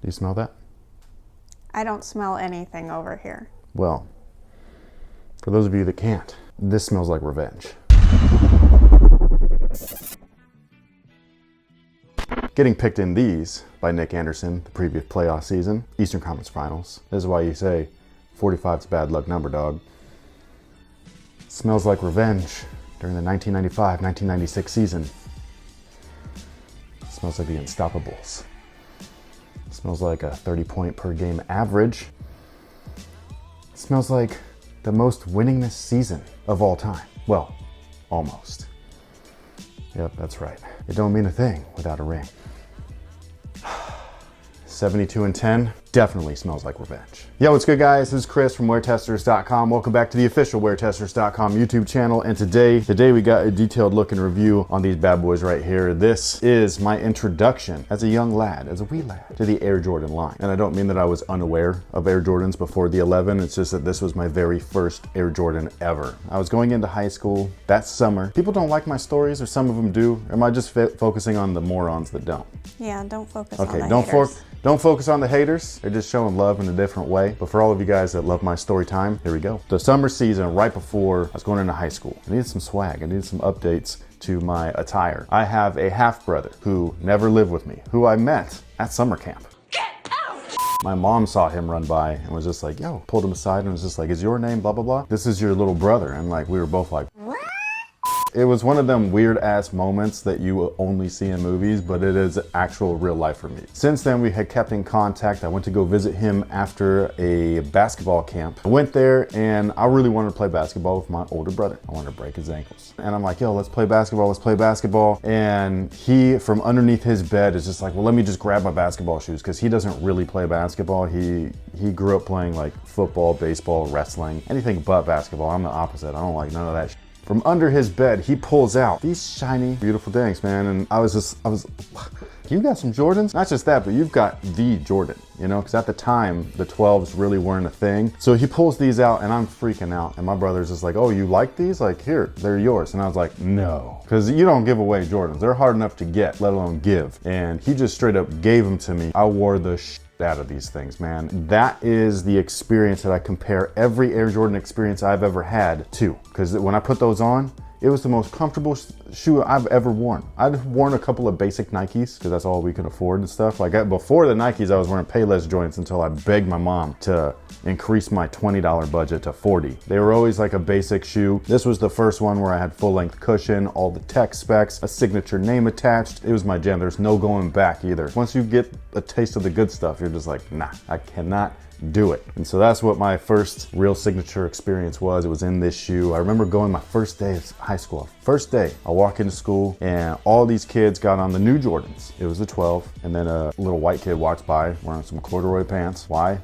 Do you smell that? I don't smell anything over here. Well, for those of you that can't, this smells like revenge. Getting picked in these by Nick Anderson the previous playoff season, Eastern Conference Finals. This is why you say 45's a bad luck number, dog. Smells like revenge during the 1995-1996 season. Smells like the Unstoppables. Smells like a 30-point per game average. Smells like the most winningest season of all time. Well, almost. Yep, that's right. It don't mean a thing without a ring. 72-10 definitely smells like revenge. Yo, what's good, guys? This is Chris from WearTesters.com. Welcome back to the official WearTesters.com YouTube channel. And today we got a detailed look and review on these bad boys right here. This is my introduction as a young lad, as a wee lad, to the Air Jordan line. And I don't mean that I was unaware of Air Jordans before the 11. It's just that this was my very first Air Jordan ever. I was going into high school that summer. People don't like my stories, or some of them do. Or am I just focusing on the morons that don't? Yeah, don't focus on the haters. Don't focus on the haters. They're just showing love in a different way. But for all of you guys that love my story time, here we go. The summer season, right before I was going into high school, I needed some swag. I needed some updates to my attire. I have a half brother who never lived with me, who I met at summer camp. My mom saw him run by and was just like, yo, pulled him aside and was just like, is your name blah, blah, blah? This is your little brother. And like, we were both like, it was one of them weird ass moments that you only see in movies, but it is actual real life for me. Since then, we had kept in contact. I went to go visit him after a basketball camp. I went there and I really wanted to play basketball with my older brother. I wanted to break his ankles. And I'm like, yo, let's play basketball, let's play basketball. And he, from underneath his bed, is just like, well, let me just grab my basketball shoes, because he doesn't really play basketball. He grew up playing like football, baseball, wrestling, anything but basketball. I'm the opposite. I don't like none of that shit. From under his bed, he pulls out these shiny, beautiful things, man. And I was, you got some Jordans? Not just that, but you've got the Jordan, you know? Because at the time, the 12s really weren't a thing. So he pulls these out and I'm freaking out. And my brother's just like, oh, you like these? Like, here, they're yours. And I was like, no. Because you don't give away Jordans. They're hard enough to get, let alone give. And he just straight up gave them to me. I wore the out of these things, man. That is the experience that I compare every Air Jordan experience I've ever had to. Because when I put those on, it was the most comfortable shoe I've ever worn. I'd worn a couple of basic Nikes because that's all we could afford and stuff. Like before the Nikes, I was wearing Payless joints until I begged my mom to increase my $20 budget to $40. They were always like a basic shoe. This was the first one where I had full length cushion, all the tech specs, a signature name attached. It was my jam. There's no going back either. Once you get a taste of the good stuff, you're just like, nah, I cannot do it. And so that's what my first real signature experience was. It was in this shoe. I remember going my first day of high school. First day, I walk into school and all these kids got on the new Jordans. It was the 12, and then a little white kid walks by wearing some corduroy pants. Why?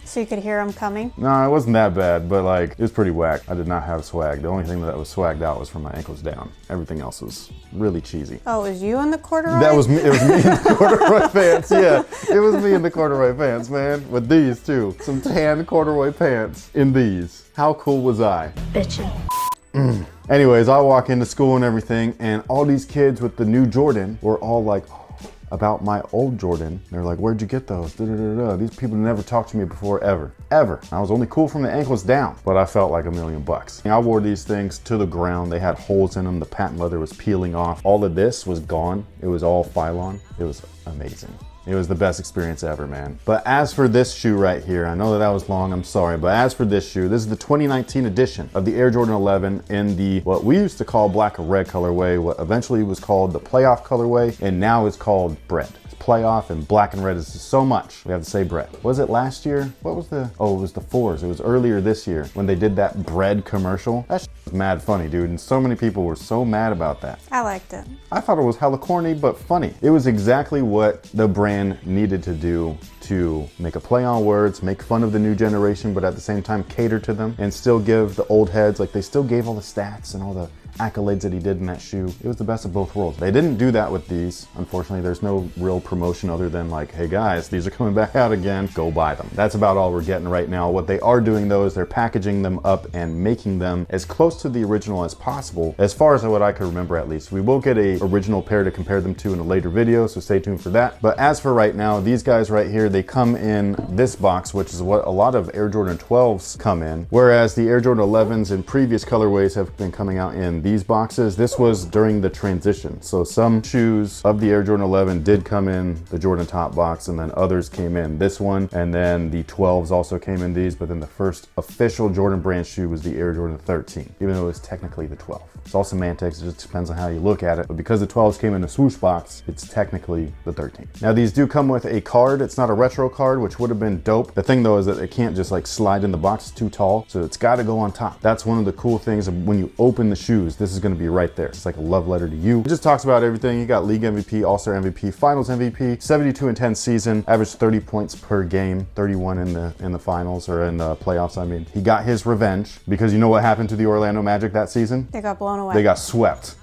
So you could hear them coming? No, it wasn't that bad, but like, it was pretty whack. I did not have swag. The only thing that was swagged out was from my ankles down. Everything else was really cheesy. Oh, it was you in the corduroy? That was me. It was me in the corduroy pants. Yeah, it was me in the corduroy pants, man. With these too. Some tan corduroy pants in these. How cool was I? Bitchin'. Anyways, I walk into school and everything, and all these kids with the new Jordan were all like, about my old Jordan. They're like, where'd you get those? Da-da-da-da. These people never talked to me before, ever. I was only cool from the ankles down, but I felt like $1,000,000. I wore these things to the ground. They had holes in them. The patent leather was peeling off. All of this was gone. It was all Phylon. It was amazing. It was the best experience ever, man. But as for this shoe right here, I know that was long, I'm sorry, but as for this shoe, this is the 2019 edition of the Air Jordan 11 in the, what we used to call black or red colorway, what eventually was called the playoff colorway, and now it's called Bred. Playoff and black and red is so much. We have to say Bred. Was it last year? What was it was the 4s. It was earlier this year when they did that Bred commercial. That was mad funny, dude. And so many people were so mad about that. I liked it. I thought it was hella corny, but funny. It was exactly what the brand needed to do to make a play on words, make fun of the new generation, but at the same time cater to them and still give the old heads, like they still gave all the stats and all the accolades that he did in that shoe. It was the best of both worlds. They didn't do that with these. Unfortunately, there's no real promotion other than like, hey guys, these are coming back out again, go buy them. That's about all we're getting right now. What they are doing though is they're packaging them up and making them as close to the original as possible, as far as what I can remember at least. We will get a original pair to compare them to in a later video, so stay tuned for that. But as for right now, these guys right here, they come in this box, which is what a lot of Air Jordan 12s come in, whereas the Air Jordan 11s in previous colorways have been coming out in these boxes. This was during the transition. So some shoes of the Air Jordan 11 did come in the Jordan top box, and then others came in this one, and then the 12s also came in these, but then the first official Jordan brand shoe was the Air Jordan 13, even though it was technically the 12. It's all semantics, it just depends on how you look at it, but because the 12s came in a swoosh box, it's technically the 13. Now these do come with a card. It's not a retro card, which would have been dope. The thing though is that it can't just like slide in the box, it's too tall, so it's got to go on top. That's one of the cool things of when you open the shoes, this is going to be right there. It's like a love letter to you. It just talks about everything. You got league MVP, all-star MVP, finals MVP, 72-10 season, averaged 30 points per game, 31 in the finals, or in the playoffs. I mean, he got his revenge, because you know what happened to the Orlando Magic that season? They got blown away. They got swept.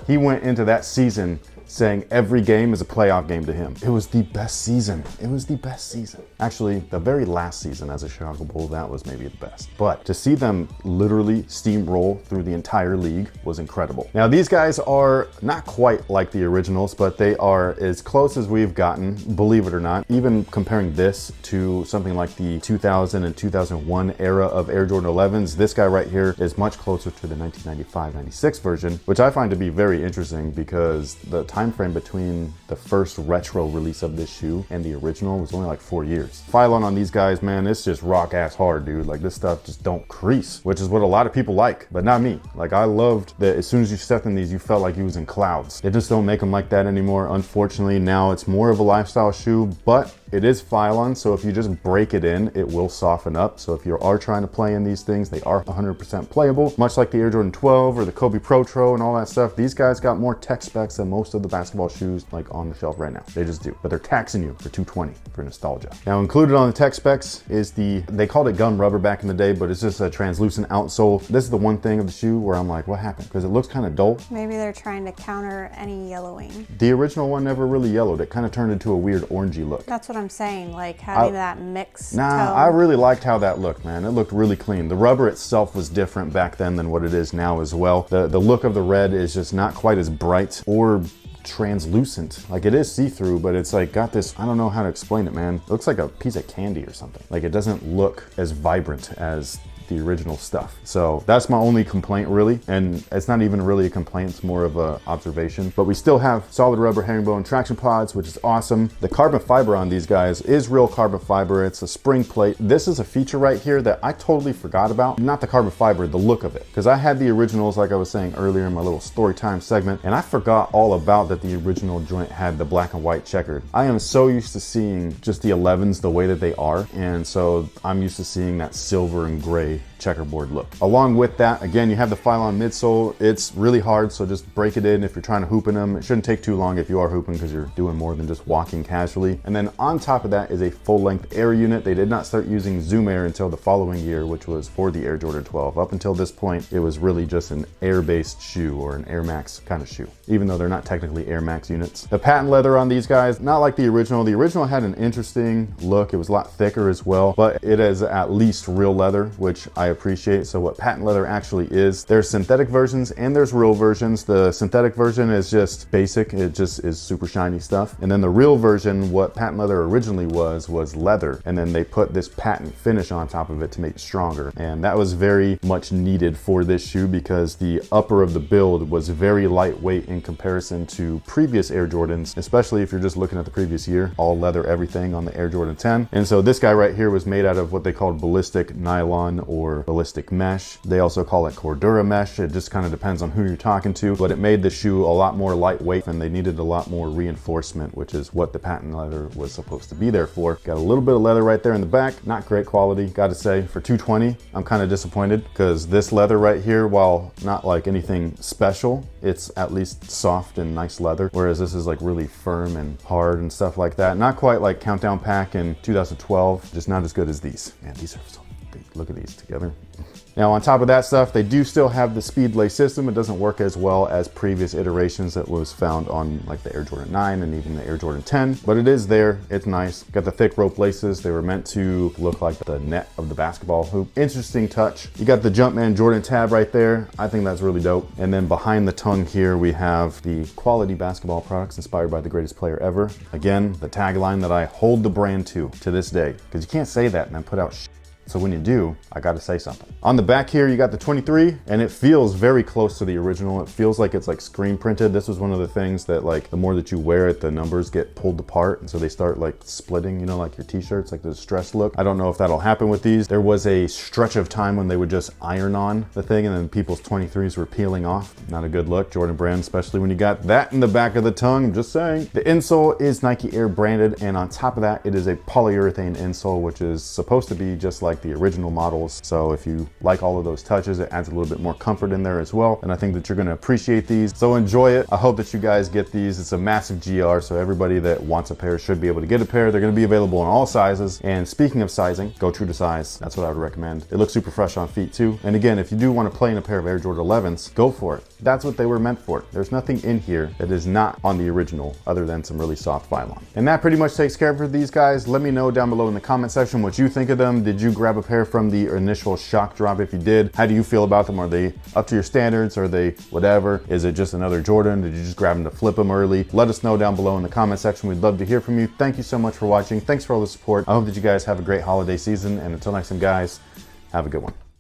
He went into that season saying every game is a playoff game to him. It was the best season. It was the best season. Actually, the very last season as a Chicago Bull, that was maybe the best. But to see them literally steamroll through the entire league was incredible. Now, these guys are not quite like the originals, but they are as close as we've gotten, believe it or not. Even comparing this to something like the 2000 and 2001 era of Air Jordan 11s, this guy right here is much closer to the 1995-96 version, which I find to be very interesting because the time frame between the first retro release of this shoe and the original was only like 4 years. Phylon on these guys, man, it's just rock ass hard, dude. Like this stuff just don't crease, which is what a lot of people like, but not me. Like I loved that as soon as you stepped in these, you felt like you was in clouds. They just don't make them like that anymore. Unfortunately, now it's more of a lifestyle shoe, but it is Phylon, so if you just break it in, it will soften up. So if you are trying to play in these things, they are 100% playable. Much like the Air Jordan 12 or the Kobe Pro and all that stuff, these guys got more tech specs than most of the basketball shoes like on the shelf right now. They just do, but they're taxing you for $220 for nostalgia. Now included on the tech specs is they called it gum rubber back in the day, but it's just a translucent outsole. This is the one thing of the shoe where I'm like, what happened? Because it looks kind of dull. Maybe they're trying to counter any yellowing. The original one never really yellowed. It kind of turned into a weird orangey look. That's what I'm saying, like having that mixed tone. I really liked how that looked, man. It looked really clean. The rubber itself was different back then than what it is now as well. The look of the red is just not quite as bright or translucent. Like it is see-through, but it's like got this, I don't know how to explain it, man. It looks like a piece of candy or something. Like it doesn't look as vibrant as the original stuff. So that's my only complaint really, and it's not even really a complaint, it's more of a observation. But we still have solid rubber herringbone traction pods, which is awesome. The carbon fiber on these guys is real carbon fiber. It's a spring plate. This is a feature right here that I totally forgot about. Not the carbon fiber, the look of it, because I had the originals like I was saying earlier in my little story time segment, and I forgot all about that the original joint had the black and white checkered. I am so used to seeing just the 11s the way that they are, and so I'm used to seeing that silver and gray checkerboard look. Along with that, again, you have the Phylon midsole. It's really hard, so just break it in if you're trying to hoop in them. It shouldn't take too long if you are hooping because you're doing more than just walking casually. And then on top of that is a full-length air unit. They did not start using Zoom Air until the following year, which was for the Air Jordan 12. Up until this point, it was really just an air-based shoe or an Air Max kind of shoe, even though they're not technically Air Max units. The patent leather on these guys, not like the original. The original had an interesting look. It was a lot thicker as well, but it is at least real leather, which I appreciate. So what patent leather actually is, there's synthetic versions and there's real versions. The synthetic version is just basic. It just is super shiny stuff. And then the real version, what patent leather originally was leather. And then they put this patent finish on top of it to make it stronger. And that was very much needed for this shoe because the upper of the build was very lightweight in comparison to previous Air Jordans, especially if you're just looking at the previous year, all leather everything on the Air Jordan 10. And so this guy right here was made out of what they called ballistic nylon or ballistic mesh. They also call it Cordura mesh. It just kind of depends on who you're talking to, but it made the shoe a lot more lightweight and they needed a lot more reinforcement, which is what the patent leather was supposed to be there for. Got a little bit of leather right there in the back. Not great quality, gotta say. For $220, I'm kind of disappointed because this leather right here, while not like anything special, it's at least soft and nice leather, whereas this is like really firm and hard and stuff like that. Not quite like Countdown Pack in 2012, just not as good as these. Man, these are so Look at these together. Now on top of that stuff, they do still have the Speedlay system. It doesn't work as well as previous iterations that was found on like the Air Jordan 9 and even the Air Jordan 10, but it is there. It's nice. Got the thick rope laces. They were meant to look like the net of the basketball hoop. Interesting touch. You got the Jumpman Jordan tab right there. I think that's really dope. And then behind the tongue here, we have the quality basketball products inspired by the greatest player ever. Again, the tagline that I hold the brand to this day, because you can't say that and then put out so when you do, I gotta say something. On the back here, you got the 23, and it feels very close to the original. It feels like it's like screen printed. This was one of the things that like, the more that you wear it, the numbers get pulled apart, and so they start like splitting, you know, like your t-shirts, like the distressed look. I don't know if that'll happen with these. There was a stretch of time when they would just iron on the thing, and then people's 23s were peeling off. Not a good look, Jordan brand, especially when you got that in the back of the tongue, I'm just saying. The insole is Nike Air branded, and on top of that, it is a polyurethane insole, which is supposed to be just like the original models. So if you like all of those touches, it adds a little bit more comfort in there as well. And I think that you're gonna appreciate these. So enjoy it. I hope that you guys get these. It's a massive GR, so everybody that wants a pair should be able to get a pair. They're gonna be available in all sizes. And speaking of sizing, go true to size. That's what I would recommend. It looks super fresh on feet too. And again, if you do want to play in a pair of Air Jordan 11s, go for it. That's what they were meant for. There's nothing in here that is not on the original other than some really soft Phylon. And that pretty much takes care of these guys. Let me know down below in the comment section what you think of them. Did you grab a pair from the initial shock drop? If you did, how do you feel about them? Are they up to your standards? Are they whatever? Is it just another Jordan? Did you just grab them to flip them early? Let us know down below in the comment section. We'd love to hear from you. Thank you so much for watching. Thanks for all the support. I hope that you guys have a great holiday season, and until next time guys, have a good one.